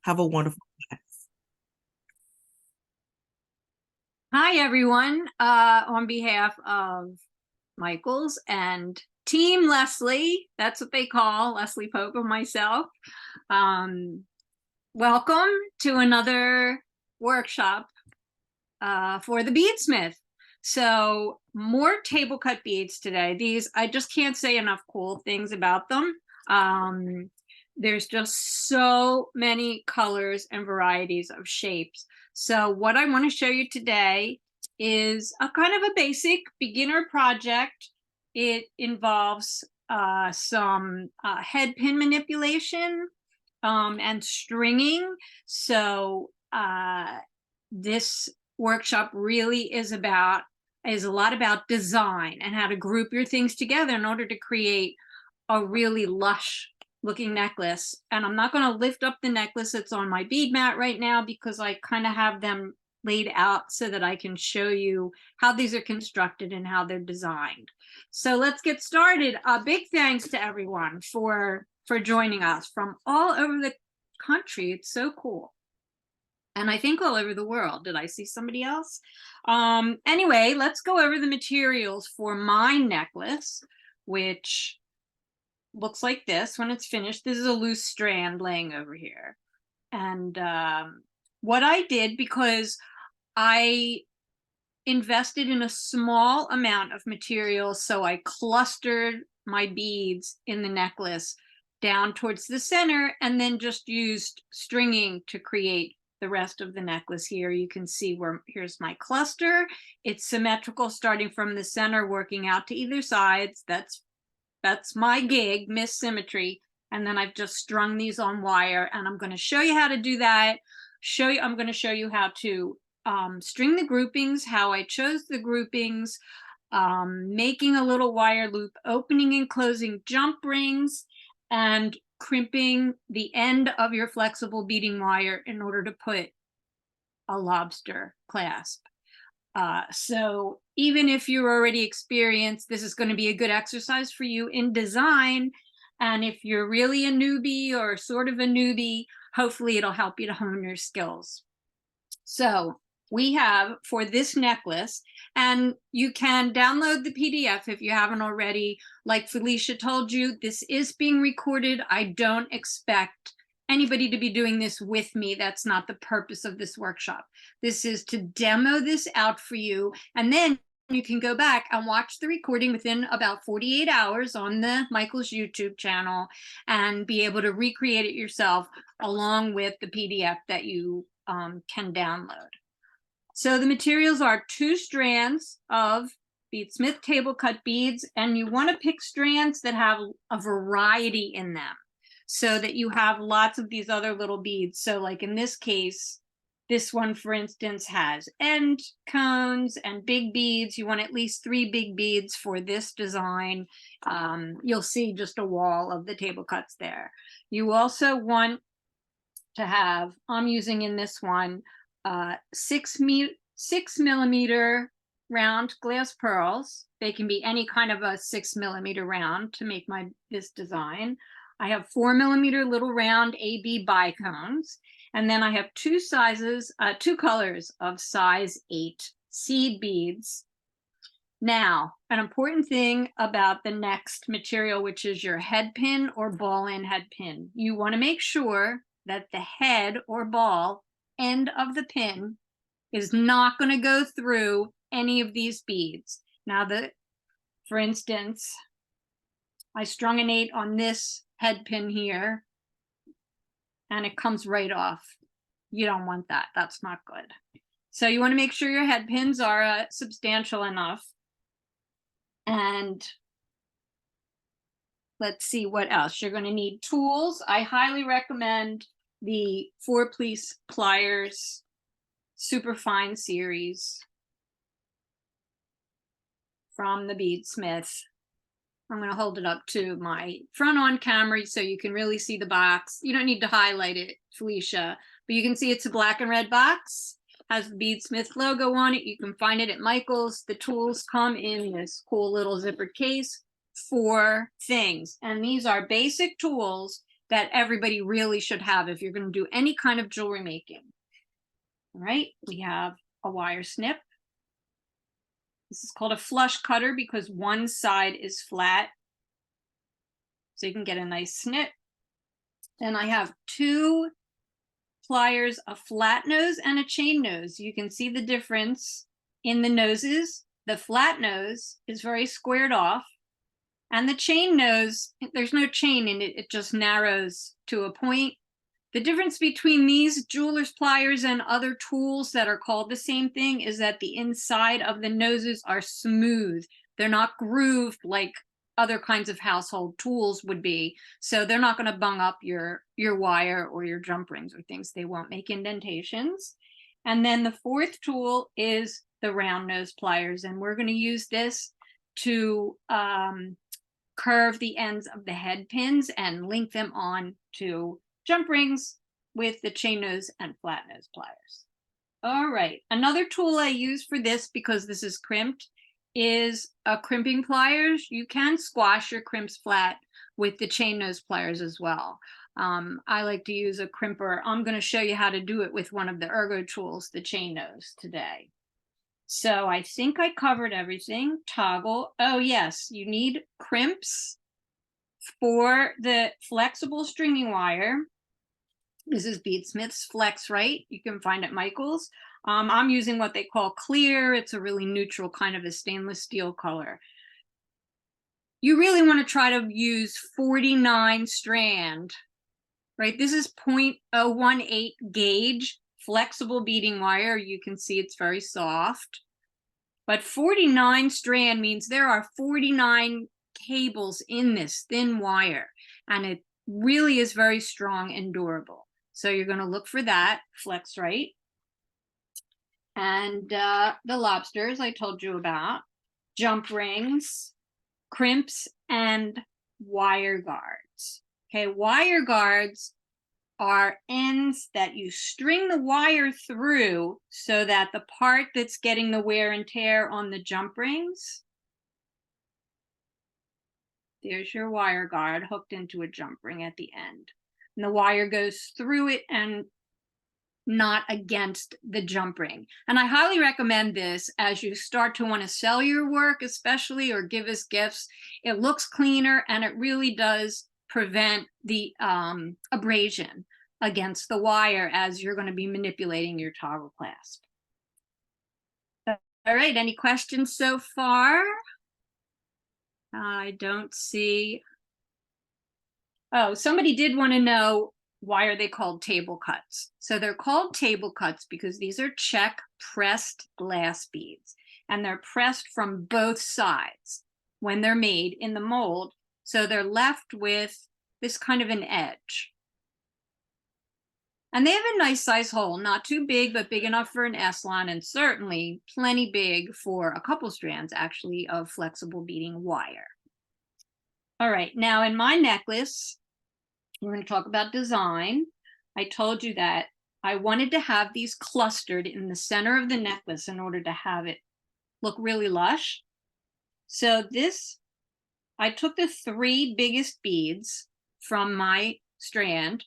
Have a wonderful class. Hi, everyone. On behalf of Michaels and Team Leslie, that's what they call Leslie Pope and myself. Welcome to another workshop for the BeadSmith. So more table cut beads today. These, I just can't say enough cool things about them. There's just so many colors and varieties of shapes. So what I want to show you today is a kind of a basic beginner project. It involves some head pin manipulation and stringing. So this workshop really is a lot about design and how to group your things together in order to create a really lush looking necklace. And I'm not going to lift up the necklace that's on my bead mat right now because I kind of have them laid out so that I can show you how these are constructed and how they're designed. So let's get started. A big thanks to everyone for joining us from all over the country. It's so cool. And I think all over the world. Did I see somebody else? Anyway, let's go over the materials for my necklace, which looks like this when it's finished. This is a loose strand laying over here. And what I did, because I invested in a small amount of material, so I clustered my beads in the necklace down towards the center and then just used stringing to create the rest of the necklace. Here you can see where here's my cluster. It's symmetrical starting from the center working out to either sides. That's my gig, Miss Symmetry. And then I've just strung these on wire, and I'm going to show you how to do that. I'm going to show you how to string the groupings, how I chose the groupings, making a little wire loop, opening and closing jump rings, and crimping the end of your flexible beading wire in order to put a lobster clasp. So even if you're already experienced, this is going to be a good exercise for you in design. And if you're really a newbie or sort of a newbie, hopefully it'll help you to hone your skills. So we have for this necklace, and you can download the PDF if you haven't already. Like Felicia told you, this is being recorded. I don't expect anybody to be doing this with me. That's not the purpose of this workshop. This is to demo this out for you, and then you can go back and watch the recording within about 48 hours on the Michael's YouTube channel and be able to recreate it yourself along with the PDF that you can download. So the materials are 2 strands of BeadSmith Table Cut beads, and you want to pick strands that have a variety in them so that you have lots of these other little beads. So like in this case, this one, for instance, has end cones and big beads. You want at least 3 big beads for this design. You'll see just a wall of the table cuts there. You also want to have, I'm using in this one, 6 millimeter round glass pearls. They can be any kind of a 6 millimeter round to make this design. I have 4 millimeter little round AB bicones, and then I have 2 colors of size 8 seed beads. Now, an important thing about the next material, which is your head pin or ball-end head pin, you want to make sure that the head or ball end of the pin is not going to go through any of these beads. Now, for instance, I strung an 8 on this head pin here, and it comes right off. You don't want that. That's not good. So you want to make sure your head pins are substantial enough. And let's see what else. You're going to need tools. I highly recommend the 4-piece pliers super fine series from the BeadSmith. I'm going to hold it up to my front on camera so you can really see the box. You don't need to highlight it, Felicia, but you can see it's a black and red box, has the BeadSmith logo on it. You can find it at Michael's. The tools come in this cool little zippered case, 4 things. And these are basic tools that everybody really should have if you're going to do any kind of jewelry making. All right, we have a wire snip. This is called a flush cutter because one side is flat, so you can get a nice snip. Then I have two pliers, a flat nose and a chain nose. You can see the difference in the noses. The flat nose is very squared off, and the chain nose, there's no chain in it, it just narrows to a point. The difference between these jeweler's pliers and other tools that are called the same thing is that the inside of the noses are smooth. They're not grooved like other kinds of household tools would be. So they're not going to bung up your wire or your jump rings or things. They won't make indentations. And then the fourth tool is the round nose pliers. And we're going to use this to curve the ends of the head pins and link them on to jump rings with the chain nose and flat nose pliers. All right, another tool I use for this, because this is crimped, is a crimping pliers. You can squash your crimps flat with the chain nose pliers as well. I like to use a crimper. I'm going to show you how to do it with one of the ergo tools, the chain nose, today. So I think I covered everything. Toggle. Oh yes, you need crimps for the flexible stringing wire. This is BeadSmith's Flex-rite. You can find at Michael's. I'm using what they call clear. It's a really neutral kind of a stainless steel color. You really want to try to use 49 strand, right? This is 0.018 gauge flexible beading wire. You can see it's very soft. But 49 strand means there are 49 cables in this thin wire, and it really is very strong and durable. So you're going to look for that Flex-rite. And the lobsters I told you about, jump rings, crimps, and wire guards. Okay, wire guards are ends that you string the wire through so that the part that's getting the wear and tear on the jump rings, there's your wire guard hooked into a jump ring at the end. And the wire goes through it and not against the jump ring. And I highly recommend this as you start to want to sell your work, especially, or give us gifts. It looks cleaner, and it really does prevent the abrasion against the wire as you're going to be manipulating your toggle clasp. All right, any questions so far? I don't see. Oh, somebody did want to know, why are they called table cuts? So they're called table cuts because these are Czech pressed glass beads, and they're pressed from both sides when they're made in the mold. So they're left with this kind of an edge. And they have a nice size hole, not too big, but big enough for an S-line, and certainly plenty big for a couple strands, actually, of flexible beading wire. All right, now in my necklace, we're going to talk about design. I told you that I wanted to have these clustered in the center of the necklace in order to have it look really lush. So this, I took the 3 biggest beads from my strand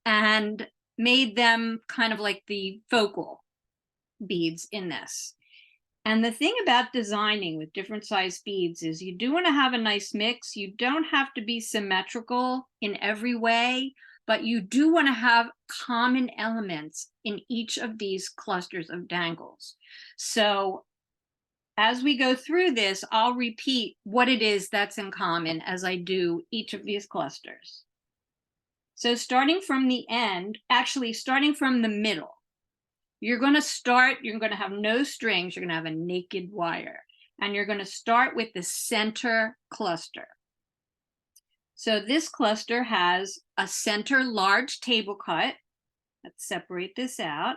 and made them kind of like the focal beads in this. And the thing about designing with different size beads is you do want to have a nice mix. You don't have to be symmetrical in every way, but you do want to have common elements in each of these clusters of dangles. So as we go through this, I'll repeat what it is that's in common as I do each of these clusters. So starting from the end, actually starting from the middle, you're going to have no strings, you're going to have a naked wire, and you're going to start with the center cluster. So this cluster has a center large table cut. Let's separate this out.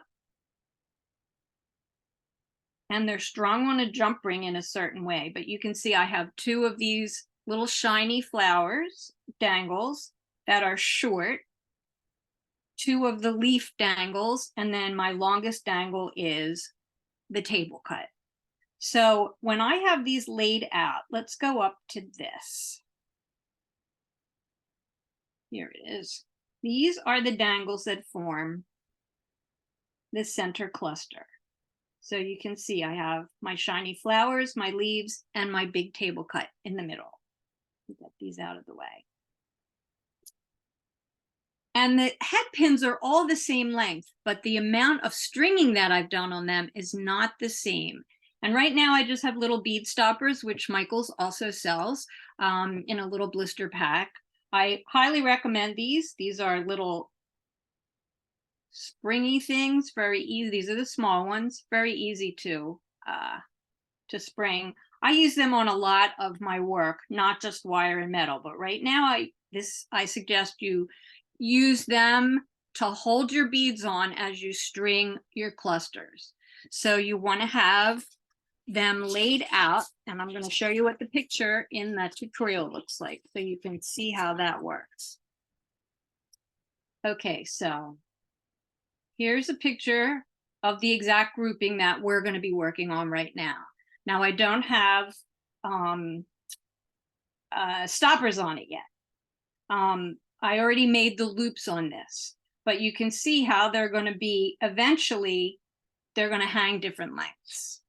And they're strung on a jump ring in a certain way, but you can see I have 2 of these little shiny flowers, dangles, that are short, 2 of the leaf dangles, and then my longest dangle is the table cut. So when I have these laid out, let's go up to this. Here it is. These are the dangles that form the center cluster. So you can see I have my shiny flowers, my leaves, and my big table cut in the middle. Get these out of the way. And the head pins are all the same length, but the amount of stringing that I've done on them is not the same. And right now I just have little bead stoppers, which Michaels also sells in a little blister pack. I highly recommend these. These are little springy things, very easy. These are the small ones, very easy to spring. I use them on a lot of my work, not just wire and metal, but right now I suggest you use them to hold your beads on as you string your clusters. So you want to have them laid out, and I'm going to show you what the picture in the tutorial looks like so you can see how that works. Okay, so here's a picture of the exact grouping that we're going to be working on right now. Now I don't have stoppers on it yet. I already made the loops on this, but you can see how they're going to be, eventually, they're going to hang different lengths.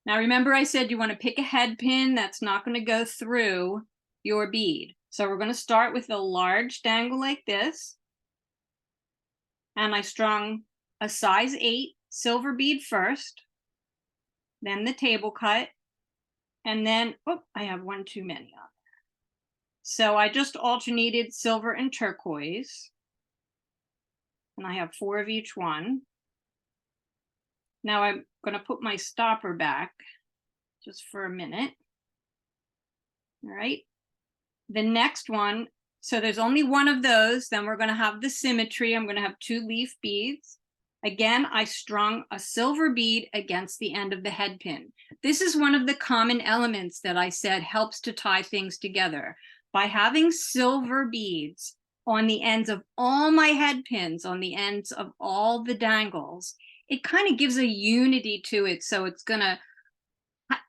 Now, remember I said you want to pick a head pin that's not going to go through your bead. So we're going to start with a large dangle like this. And I strung a size 8 silver bead first, then the table cut, and then, oh, I have one too many on there. So I just alternated silver and turquoise, and I have 4 of each one. Now I'm going to put my stopper back just for a minute. All right. The next one, so there's only one of those, then we're going to have the symmetry. I'm going to have 2 leaf beads. Again, I strung a silver bead against the end of the head pin. This is one of the common elements that I said helps to tie things together. By having silver beads on the ends of all my head pins, on the ends of all the dangles, it kind of gives a unity to it. So it's going to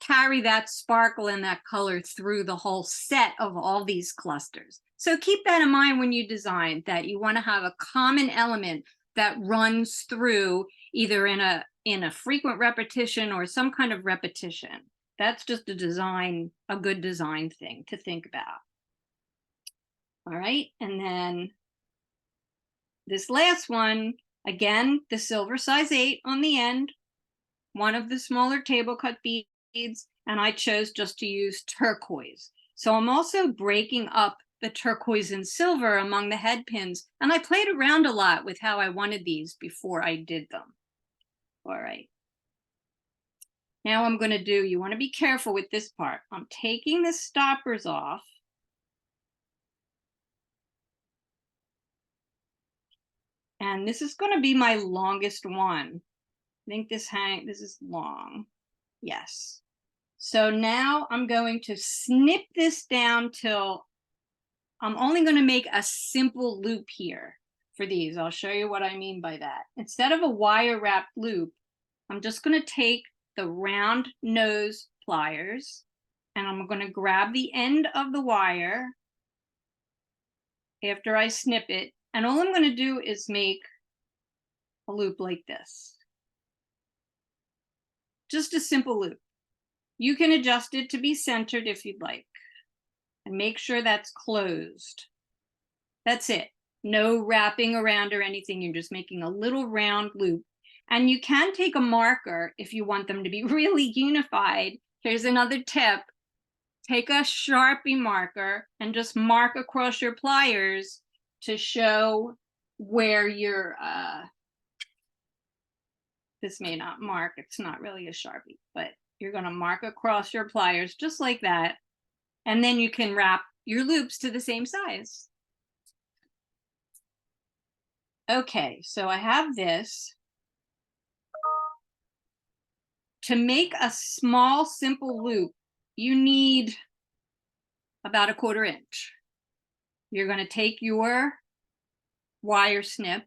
carry that sparkle and that color through the whole set of all these clusters. So keep that in mind when you design, that you want to have a common element that runs through either in a frequent repetition or some kind of repetition. That's just a good design thing to think about. All right, and then this last one, again, the silver size 8 on the end, one of the smaller table cut beads, and I chose just to use turquoise. So I'm also breaking up the turquoise and silver among the head pins, and I played around a lot with how I wanted these before I did them. All right. Now I'm going to do, you want to be careful with this part. I'm taking the stoppers off. And this is going to be my longest one. I think this is long. Yes. So now I'm going to snip this down till I'm only going to make a simple loop here for these. I'll show you what I mean by that. Instead of a wire wrapped loop, I'm just going to take the round nose pliers and I'm going to grab the end of the wire after I snip it. And all I'm going to do is make a loop like this. Just a simple loop. You can adjust it to be centered if you'd like. And make sure that's closed. That's it. No wrapping around or anything. You're just making a little round loop. And you can take a marker if you want them to be really unified. Here's another tip. Take a Sharpie marker and just mark across your pliers to show where your, this may not mark, it's not really a Sharpie, but you're going to mark across your pliers just like that. And then you can wrap your loops to the same size. Okay, so I have this. To make a small, simple loop, you need about 1/4 inch. You're going to take your wire snip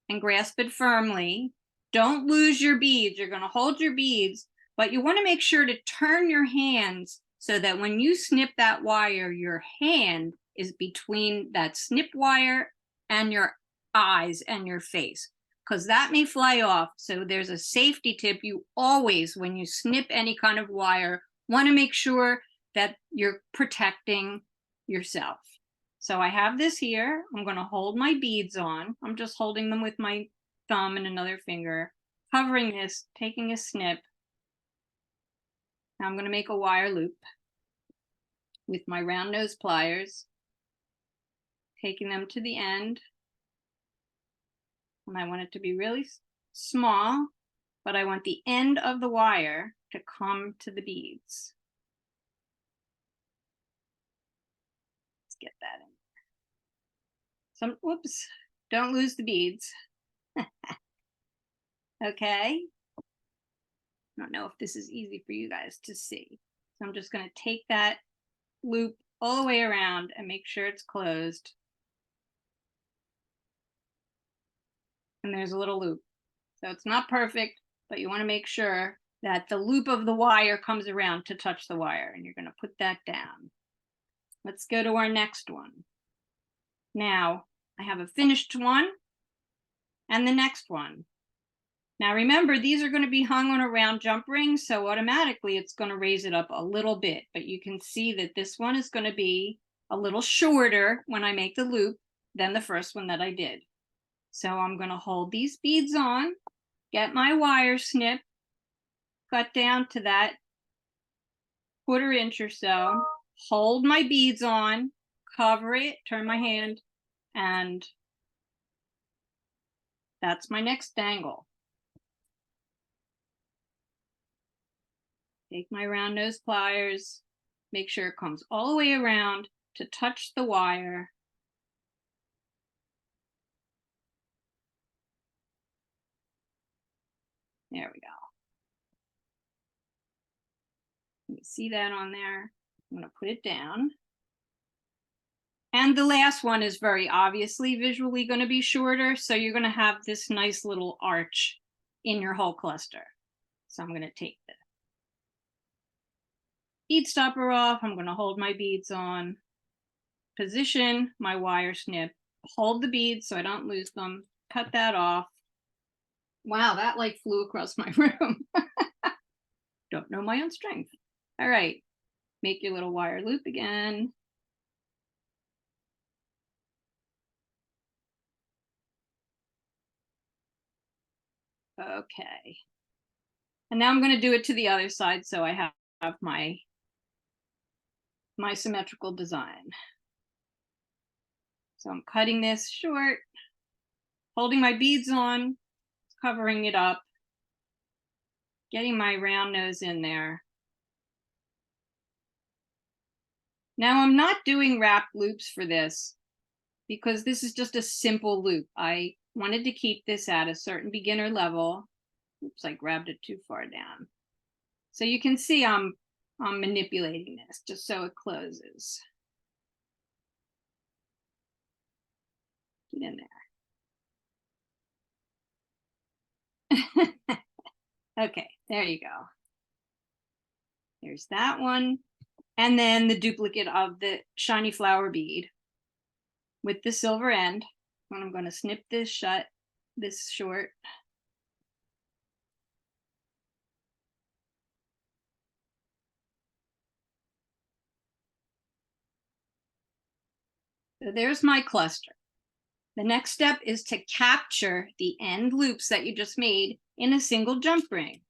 and grasp it firmly. Don't lose your beads. You're going to hold your beads, but you want to make sure to turn your hands so that when you snip that wire, your hand is between that snip wire and your eyes and your face, because that may fly off. So there's a safety tip. You always, when you snip any kind of wire, want to make sure that you're protecting yourself. So I have this here. I'm going to hold my beads on. I'm just holding them with my thumb and another finger, covering this, taking a snip. Now I'm going to make a wire loop with my round nose pliers, taking them to the end. And I want it to be really small, but I want the end of the wire to come to the beads. Let's get that in. Some, whoops, don't lose the beads. Okay. I don't know if this is easy for you guys to see. So I'm just going to take that loop all the way around and make sure it's closed. And there's a little loop. So it's not perfect, but you want to make sure that the loop of the wire comes around to touch the wire, and you're going to put that down. Let's go to our next one. Now I have a finished one and the next one. Now remember, these are going to be hung on a round jump ring, so automatically it's going to raise it up a little bit, but you can see that this one is going to be a little shorter when I make the loop than the first one that I did. So I'm going to hold these beads on, get my wire snip, cut down to that 1/4 inch or so, hold my beads on, cover it, turn my hand, and that's my next dangle. Take my round nose pliers, make sure it comes all the way around to touch the wire. There we go. You see that on there? I'm going to put it down. And the last one is very obviously visually going to be shorter, so you're going to have this nice little arch in your whole cluster. So I'm going to take the bead stopper off. I'm going to hold my beads on, position my wire snip, hold the beads so I don't lose them, cut that off. Wow, that like flew across my room. Don't know my own strength. All right, make your little wire loop again. Okay. And now I'm going to do it to the other side so I have my symmetrical design. So I'm cutting this short, holding my beads on, covering it up, getting my round nose in there. Now I'm not doing wrap loops for this because this is just a simple loop. I wanted to keep this at a certain beginner level. Oops, I grabbed it too far down. So you can see I'm manipulating this just so it closes. Get in there. Okay, there you go. There's that one. And then the duplicate of the shiny flower bead with the silver end. And I'm going to snip this shut, this short. So there's my cluster. The next step is to capture the end loops that you just made in a single jump ring.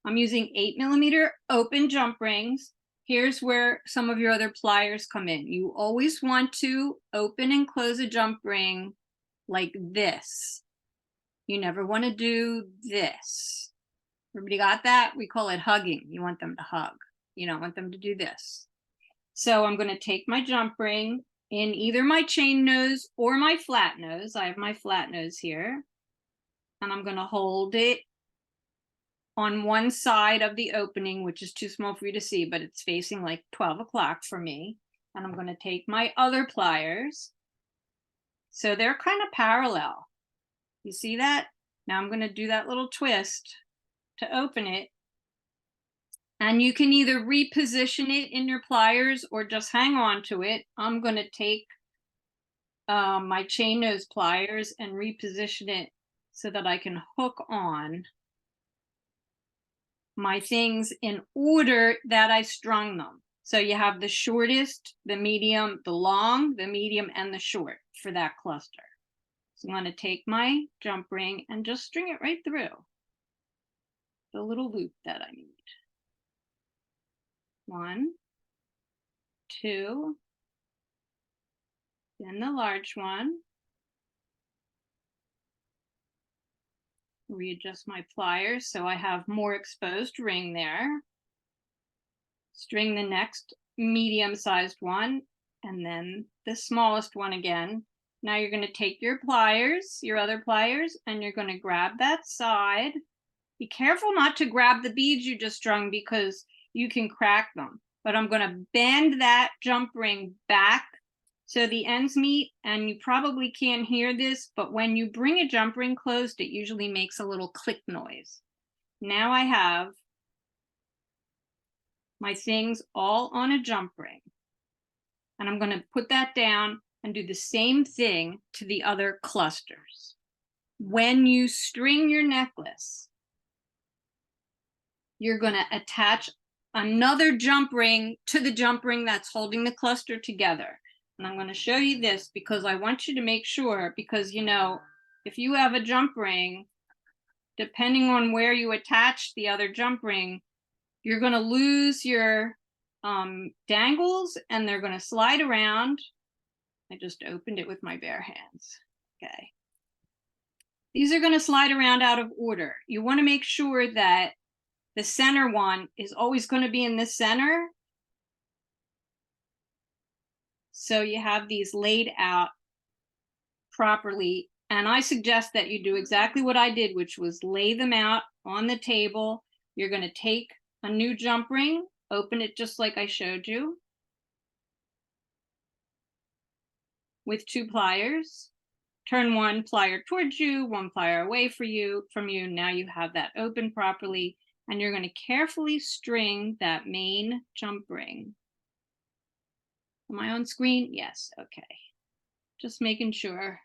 I'm using 8mm open jump rings. Here's where some of your other pliers come in. You always want to open and close a jump ring like this. You never want to do this. Everybody got that? We call it hugging. You want them to hug. You don't want them to do this. So I'm going to take my jump ring in either my chain nose or my flat nose. I have my flat nose here. And I'm going to hold it on one side of the opening, which is too small for you to see, but it's facing like 12 o'clock for me. And I'm going to take my other pliers. So they're kind of parallel. You see that? Now I'm going to do that little twist to open it. And you can either reposition it in your pliers or just hang on to it. I'm going to take my chain nose pliers and reposition it so that I can hook on my things in order that I strung them. So you have the shortest, the medium, the long, the medium, and the short for that cluster. So I'm going to take my jump ring and just string it right through the little loop that I need. 1, 2, then the large one. Readjust my pliers so I have more exposed ring there. String the next medium-sized one and then the smallest one again. Now you're going to take your pliers, your other pliers, and you're going to grab that side. Be careful not to grab the beads you just strung because you can crack them. But I'm going to bend that jump ring back so the ends meet, and you probably can't hear this, but when you bring a jump ring closed, it usually makes a little click noise. Now I have my things all on a jump ring. And I'm going to put that down and do the same thing to the other clusters. When you string your necklace, you're going to attach another jump ring to the jump ring that's holding the cluster together. And I'm going to show you this because I want you to make sure, because, you know, if you have a jump ring, depending on where you attach the other jump ring, you're going to lose your dangles and they're going to slide around. I just opened it with my bare hands. Okay. These are going to slide around out of order. You want to make sure that the center one is always going to be in the center. So you have these laid out properly. And I suggest that you do exactly what I did, which was lay them out on the table. You're going to take a new jump ring, open it just like I showed you with 2 pliers. Turn 1 plier towards you, 1 plier away from you. Now you have that open properly, and you're going to carefully string that main jump ring. Am I on screen? Yes, okay. Just making sure.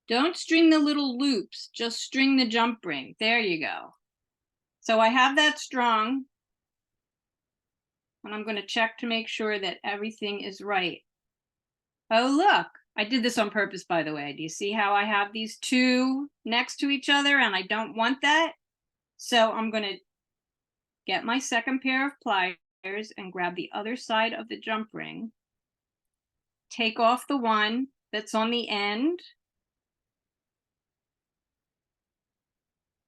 Don't string the little loops, just string the jump ring. There you go. So I have that strung, and I'm going to check to make sure that everything is right. Oh, look, I did this on purpose, by the way. Do you see how I have these 2 next to each other and I don't want that? So I'm going to get my second pair of pliers and grab the other side of the jump ring. Take off the one that's on the end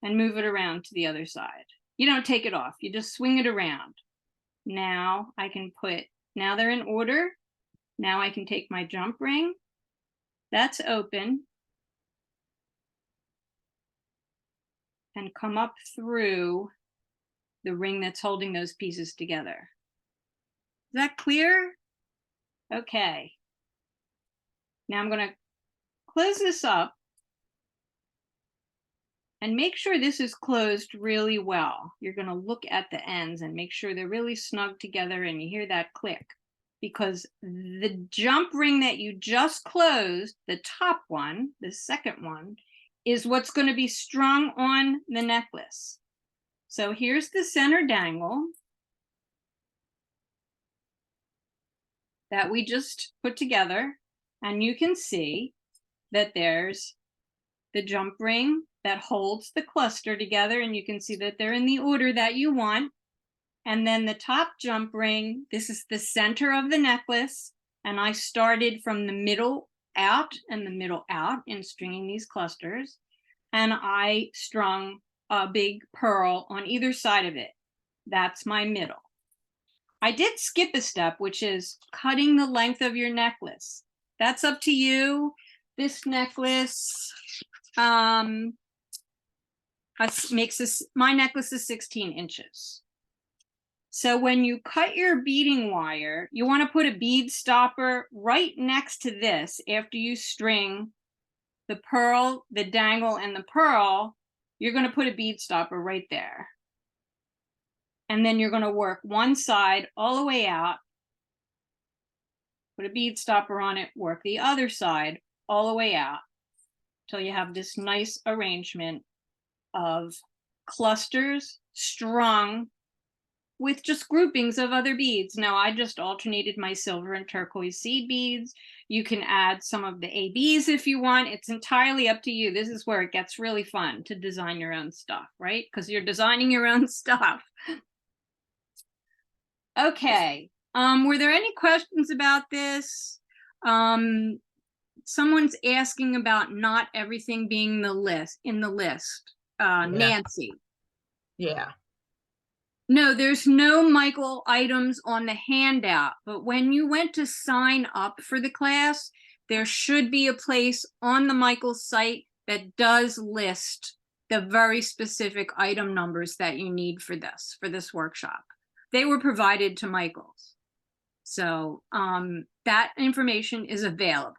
and move it around to the other side. You don't take it off, you just swing it around. Now I can now they're in order. Now I can take my jump ring, that's open, and come up through the ring that's holding those pieces together. Is that clear? Okay. Now I'm going to close this up and make sure this is closed really well. You're going to look at the ends and make sure they're really snug together and you hear that click. Because the jump ring that you just closed, the top one, the second one, is what's going to be strung on the necklace. So here's the center dangle that we just put together. And you can see that there's the jump ring that holds the cluster together. And you can see that they're in the order that you want. And then the top jump ring, this is the center of the necklace. And I started from the middle out and the middle out in stringing these clusters. And I strung a big pearl on either side of it. That's my middle. I did skip a step, which is cutting the length of your necklace. That's up to you. This necklace my necklace is 16 inches. So when you cut your beading wire, you want to put a bead stopper right next to this after you string the pearl, the dangle, and the pearl. You're going to put a bead stopper right there. And then you're going to work one side all the way out put a bead stopper on it, work the other side all the way out till you have this nice arrangement of clusters strung with just groupings of other beads. Now I just alternated my silver and turquoise seed beads. You can add some of the ABs if you want. It's entirely up to you. This is where it gets really fun to design your own stuff, right? Because you're designing your own stuff. Okay. Were there any questions about this? Someone's asking about not everything being in the list. Yeah. Nancy. Yeah. No, there's no Michael items on the handout, but when you went to sign up for the class, there should be a place on the Michael site that does list the very specific item numbers that you need for this workshop. They were provided to Michael's. So that information is available.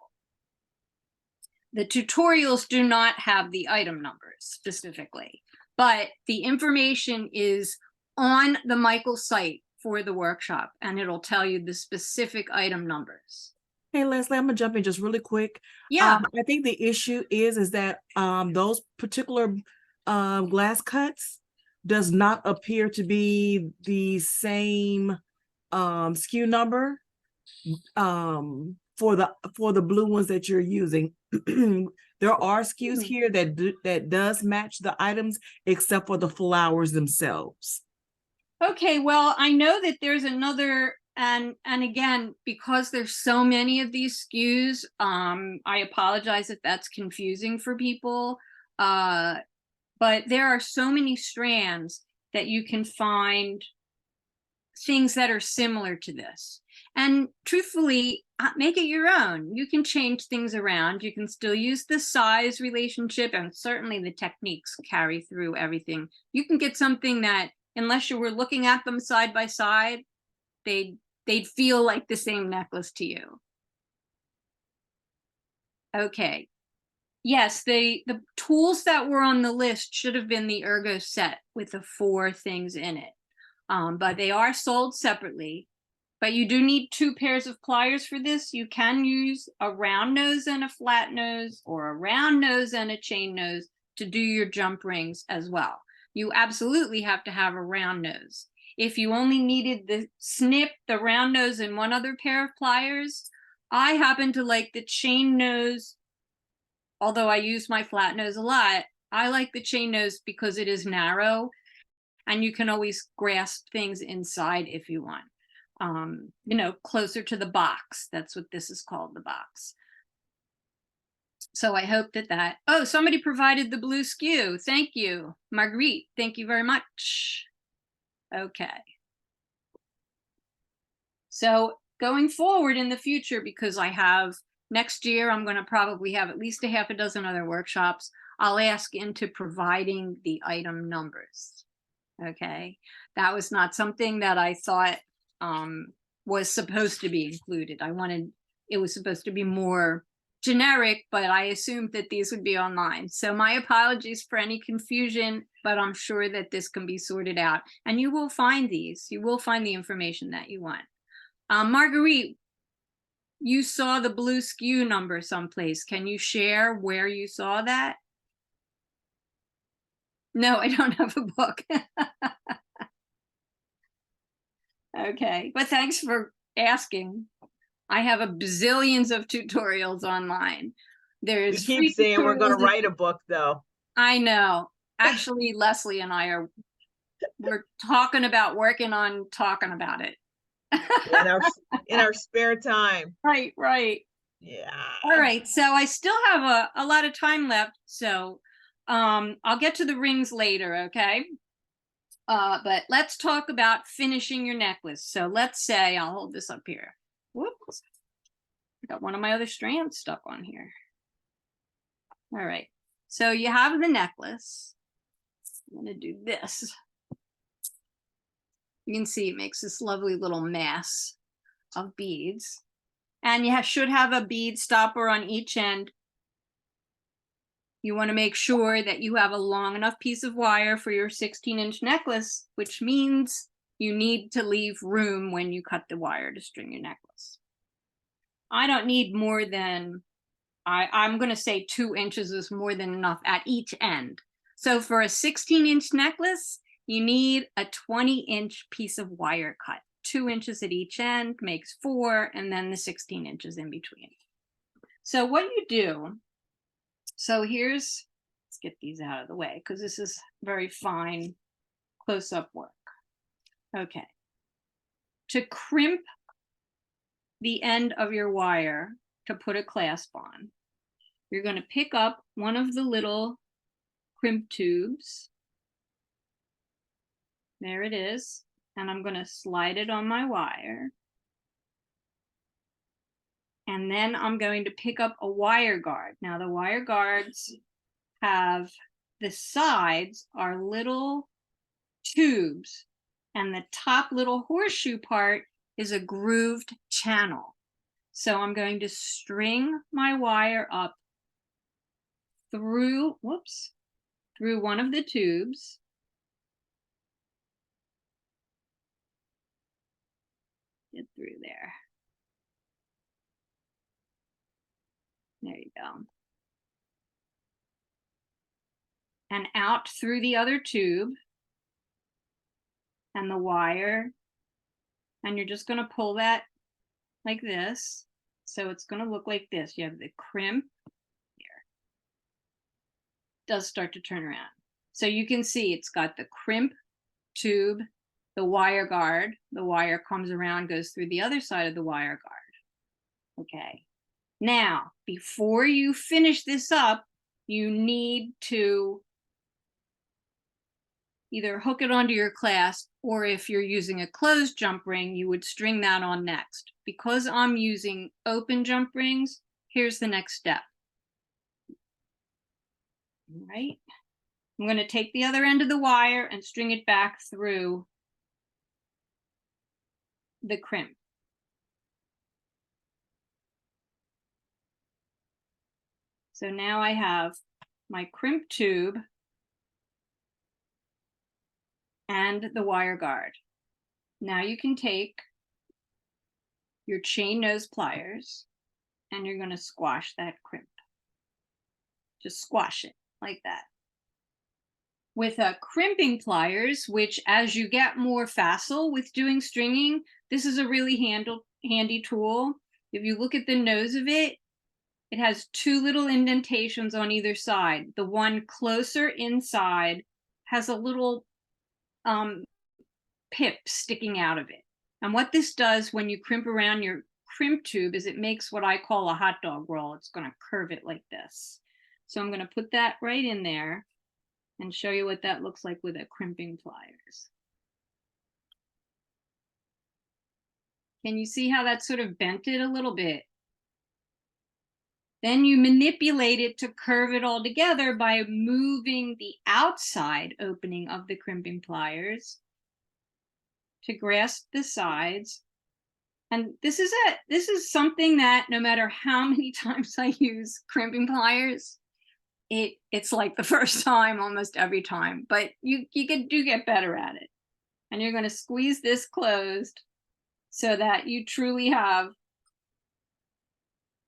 The tutorials do not have the item numbers specifically, but the information is on the Michael site for the workshop, and it'll tell you the specific item numbers. Hey, Leslie, I'm gonna jump in just really quick. Yeah. I think the issue is that those particular glass cuts does not appear to be the same SKU number for the blue ones that you're using. There are SKUs here that does match the items, except for the flowers themselves. Okay, well, I know that there's another, and again, because there's so many of these SKUs, I apologize if that's confusing for people. But there are so many strands that you can find things that are similar to this. And truthfully, make it your own. You can change things around. You can still use the size relationship, and certainly the techniques carry through everything. You can get something that, unless you were looking at them side by side, they'd feel like the same necklace to you. Okay. Yes, the tools that were on the list should have been the Ergo set with the 4 things in it. But they are sold separately. But you do need 2 pairs of pliers for this. You can use a round nose and a flat nose, or a round nose and a chain nose to do your jump rings as well. You absolutely have to have a round nose. If you only needed the snip, the round nose, and 1 other pair of pliers, I happen to like the chain nose. Although I use my flat nose a lot, I like the chain nose because it is narrow and you can always grasp things inside if you want. You know, closer to the box. That's what this is called, the box. So I hope that oh, somebody provided the blue SKU. Thank you, Marguerite. Thank you very much. Okay. So going forward in the future, because I have next year, I'm going to probably have at least a half a dozen other workshops. I'll ask into providing the item numbers. Okay. That was not something that I thought was supposed to be included. It was supposed to be more generic, but I assumed that these would be online. So my apologies for any confusion, but I'm sure that this can be sorted out. And you will find these. You will find the information that you want. Marguerite, you saw the blue SKU number someplace. Can you share where you saw that? No, I don't have a book. Okay, but thanks for asking. I have a bazillions of tutorials online. There's You keep saying we're going to write a book, though. I know. Actually, Leslie and I we're talking about working on talking about it. in our spare time. Right. Yeah. All right. So I still have a lot of time left. So I'll get to the rings later, okay? But let's talk about finishing your necklace. So let's say, I'll hold this up here. Whoops. I got one of my other strands stuck on here. All right. So you have the necklace. I'm going to do this. You can see it makes this lovely little mass of beads. And you should have a bead stopper on each end. You want to make sure that you have a long enough piece of wire for your 16-inch necklace, which means you need to leave room when you cut the wire to string your necklace. I don't need more than, I'm going to say 2 inches is more than enough at each end. So for a 16-inch necklace, you need a 20-inch piece of wire cut. 2 inches at each end makes 4, and then the 16 inches in between. So what you do, so here's, let's get these out of the way because this is very fine close-up work. Okay. To crimp the end of your wire to put a clasp on, you're going to pick up one of the little crimp tubes. There it is. And I'm going to slide it on my wire. And then I'm going to pick up a wire guard. Now the wire guards have, the sides are little tubes, and the top little horseshoe part is a grooved channel. So I'm going to string my wire up through, through one of the tubes. Get through there. There you go. And out through the other tube and the wire. And you're just going to pull that like this. So it's going to look like this. You have the crimp here. It does start to turn around. So you can see it's got the crimp tube, the wire guard. The wire comes around, goes through the other side of the wire guard. Okay. Now, before you finish this up, you need to either hook it onto your clasp, or if you're using a closed jump ring, you would string that on next. Because I'm using open jump rings, here's the next step. All right. I'm going to take the other end of the wire and string it back through the crimp. So now I have my crimp tube and the wire guard. Now you can take your chain nose pliers and you're going to squash that crimp. Just squash it like that. With crimping pliers, which as you get more facile with doing stringing, this is a really handy tool. If you look at the nose of it, it has 2 little indentations on either side. The one closer inside has a little pip sticking out of it. And what this does when you crimp around your crimp tube is it makes what I call a hot dog roll. It's going to curve it like this. So I'm going to put that right in there and show you what that looks like with a crimping pliers. Can you see how that sort of bent it a little bit? Then you manipulate it to curve it all together by moving the outside opening of the crimping pliers to grasp the sides. And this is it. This is something that no matter how many times I use crimping pliers, it's like the first time almost every time, but you do get better at it. And you're going to squeeze this closed so that you truly have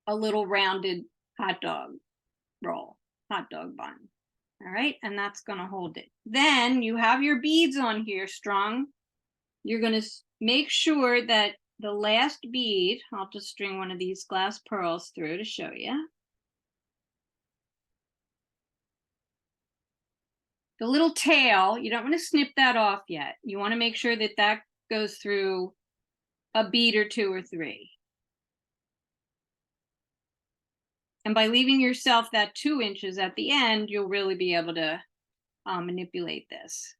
a little rounded hot dog roll, hot dog bun. All right, and that's going to hold it. Then you have your beads on here strung. You're going to make sure that the last bead, I'll just string one of these glass pearls through to show you. The little tail, you don't want to snip that off yet. You want to make sure that that goes through a bead or 2 or 3. And by leaving yourself that 2 inches at the end, you'll really be able to manipulate this.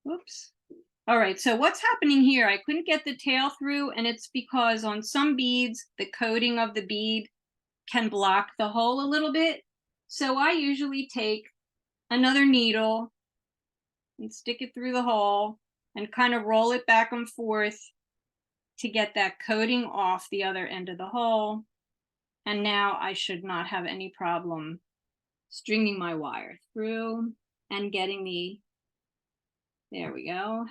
Whoops. All right, so what's happening here? I couldn't get the tail through, and it's because on some beads, the coating of the bead can block the hole a little bit. So I usually take another needle and stick it through the hole and kind of roll it back and forth to get that coating off the other end of the hole. And now I should not have any problem stringing my wire through and getting the, there we go.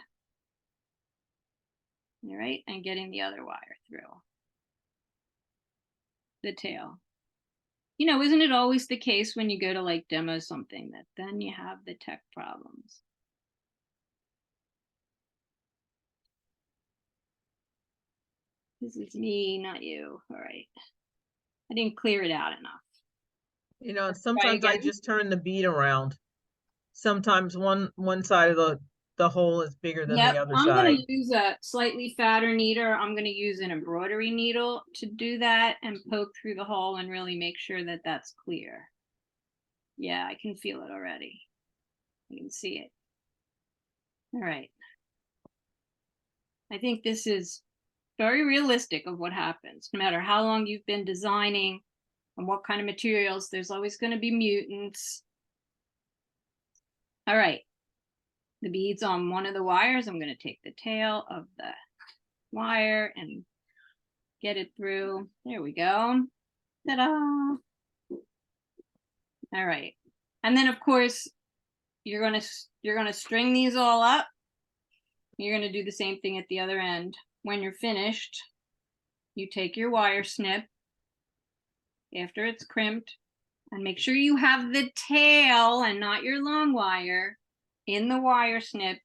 All right, and getting the other wire through the tail. You know, isn't it always the case when you go to like demo something that then you have the tech problems? This is me, not you. All right. I didn't clear it out enough. You know, Try sometimes I again. just turn the bead around. Sometimes one side of the hole is bigger than Yep, the other I'm side. going to use a slightly fatter needle. I'm going to use an embroidery needle to do that and poke through the hole and really make sure that that's clear. Yeah, I can feel it already. You can see it. All right. I think this is very realistic of what happens. No matter how long you've been designing and what kind of materials, there's always going to be mutants. All right. The beads on one of the wires. I'm going to take the tail of the wire and get it through. There we go. Ta-da! All right. And then of course, you're gonna string these all up. You're gonna do the same thing at the other end. When you're finished, you take your wire snip after it's crimped and make sure you have the tail and not your long wire in the wire snip.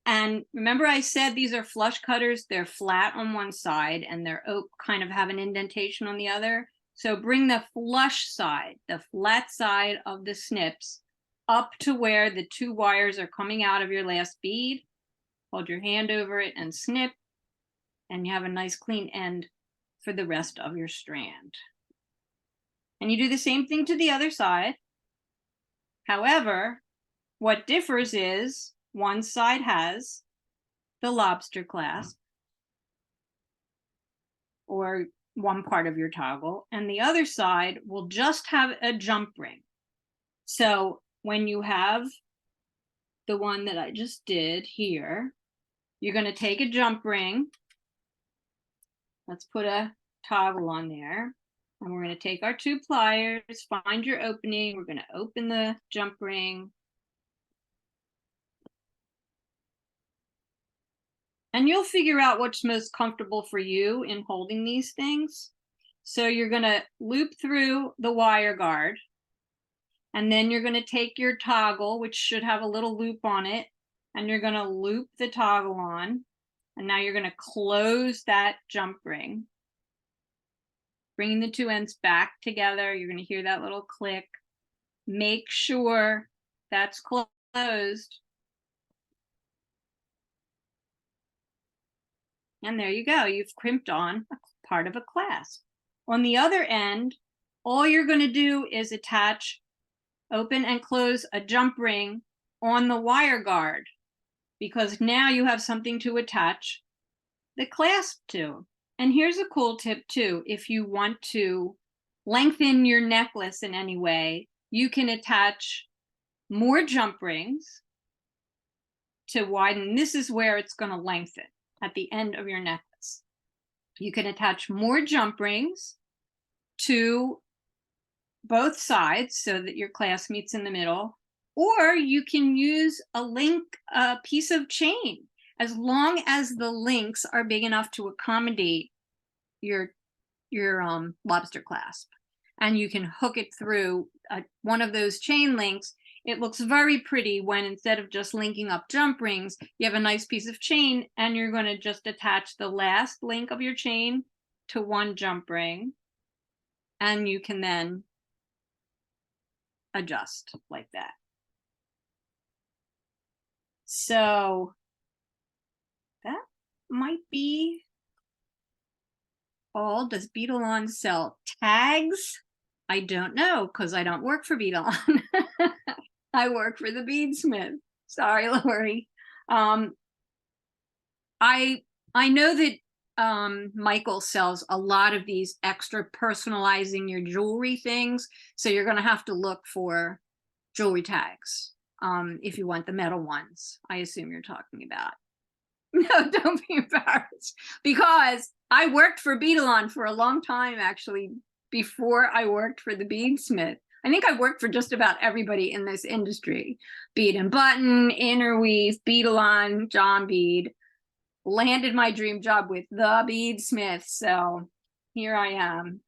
And remember I said these are flush cutters, they're flat on one side and they're kind of have an indentation on the other. So bring the flush side, the flat side of the snips up to where the two wires are coming out of your last bead. Hold your hand over it and snip, and you have a nice clean end for the rest of your strand. And you do the same thing to the other side. However, what differs is one side has the lobster clasp, or one part of your toggle, and the other side will just have a jump ring. So when you have the one that I just did here, you're going to take a jump ring. Let's put a toggle on there. And we're going to take our two pliers, find your opening. We're going to open the jump ring. And you'll figure out what's most comfortable for you in holding these things. So you're going to loop through the wire guard. And then you're going to take your toggle, which should have a little loop on it. And you're going to loop the toggle on. And now you're going to close that jump ring. Bringing the two ends back together. You're going to hear that little click. Make sure that's closed. And there you go. You've crimped on a part of a clasp. On the other end, all you're going to do is attach, open and close a jump ring on the wire guard, because now you have something to attach the clasp to. And here's a cool tip too. If you want to lengthen your necklace in any way, you can attach more jump rings to widen. This is where it's going to lengthen at the end of your necklace. You can attach more jump rings to both sides so that your clasp meets in the middle, or you can use a piece of chain, as long as the links are big enough to accommodate your lobster clasp, and you can hook it through one of those chain links. It looks very pretty when instead of just linking up jump rings, you have a nice piece of chain, and you're going to just attach the last link of your chain to one jump ring, and you can then adjust like that. So that might be all. Does Beadalon sell tags? I don't know, because I don't work for Beadalon. I work for the BeadSmith. Sorry, Lori. I know that Michael sells a lot of these extra personalizing your jewelry things, so you're going to have to look for jewelry tags if you want the metal ones. I assume you're talking about. No, don't be embarrassed, because I worked for Beadalon for a long time, actually, before I worked for the BeadSmith. I think I worked for just about everybody in this industry. Bead and Button, Interweave, Beadalon, John Bead. landed my dream job with the BeadSmith. So here I am.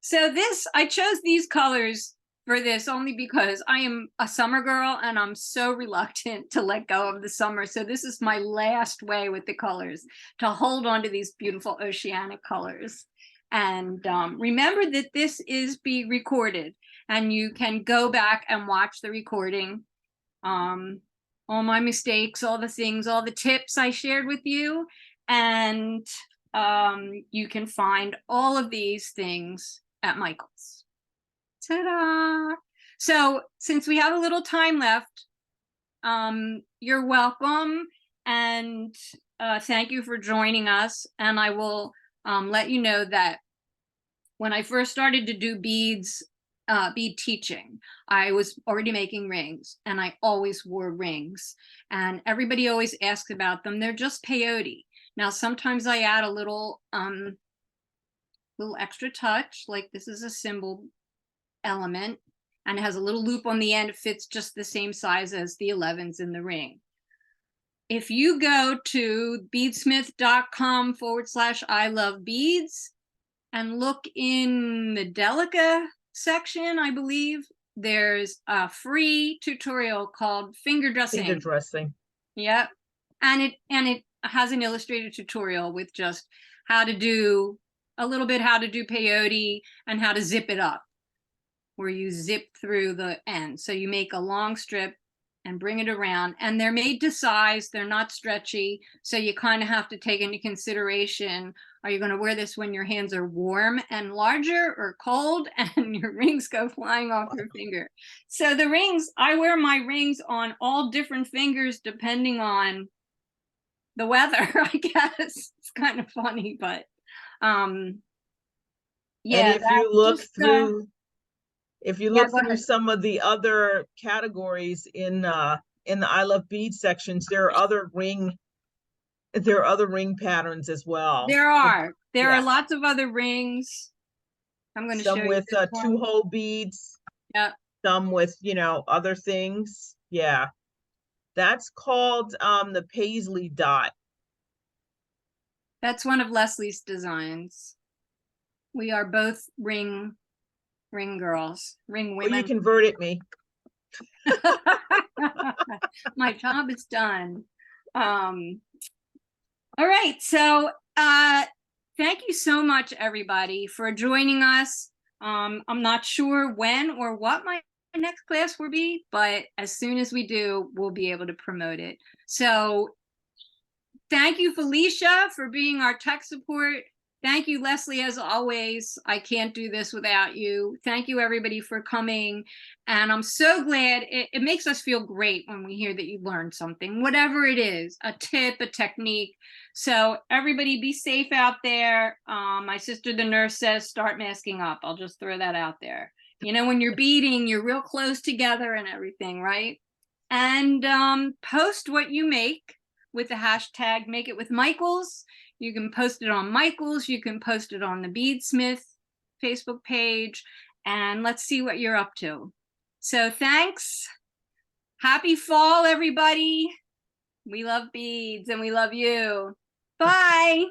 So I chose these colors for this only because I am a summer girl and I'm so reluctant to let go of the summer. So this is my last way with the colors, to hold on to these beautiful oceanic colors. And remember that this is being recorded and you can go back and watch the recording. All my mistakes, all the things, all the tips I shared with you. And you can find all of these things at Michael's. Ta-da! So since we have a little time left, you're welcome, and thank you for joining us. And I will let you know that when I first started to do bead teaching, I was already making rings, and I always wore rings, and everybody always asks about them. They're just peyote. Now sometimes I add a little extra touch, like this is a symbol element and it has a little loop on the end. It fits just the same size as the 11s in the ring. If you go to beadsmith.com/I love beads and look in the Delica section, I believe there's a free tutorial called finger dressing. Finger dressing. Yep. And it has an illustrated tutorial with just how to do peyote and how to zip it up, where you zip through the end. So you make a long strip and bring it around, and they're made to size. They're not stretchy. So you kind of have to take into consideration, are you going to wear this when your hands are warm and larger, or cold and your rings go flying off your finger? So the rings, I wear my rings on all different fingers depending on the weather, I guess. It's kind of funny, but yeah. And if you look through, go ahead. some of the other categories in the I love beads sections, there are other ring patterns as well. There are lots of other rings. I'm going to show Some you with this one. 2-hole beads. Yeah. Some with, other things. Yeah. That's called the paisley dot. That's one of Leslie's designs. We are both ring girls, ring women. Well, you converted me. My job is done. All right, so thank you so much, everybody, for joining us. I'm not sure when or what my next class will be, but as soon as we do, we'll be able to promote it. So thank you, Felicia, for being our tech support. Thank you, Leslie, as always. I can't do this without you. Thank you, everybody, for coming. And I'm so glad. It makes us feel great when we hear that you learned something, whatever it is, a tip, a technique. So everybody be safe out there. My sister, the nurse, says start masking up. I'll just throw that out there. When you're beading, you're real close together and everything, right? And post what you make with the hashtag Make It With Michaels. You can post it on Michaels. You can post it on the BeadSmith Facebook page. And let's see what you're up to. So thanks. Happy fall, everybody. We love beads and we love you. Bye.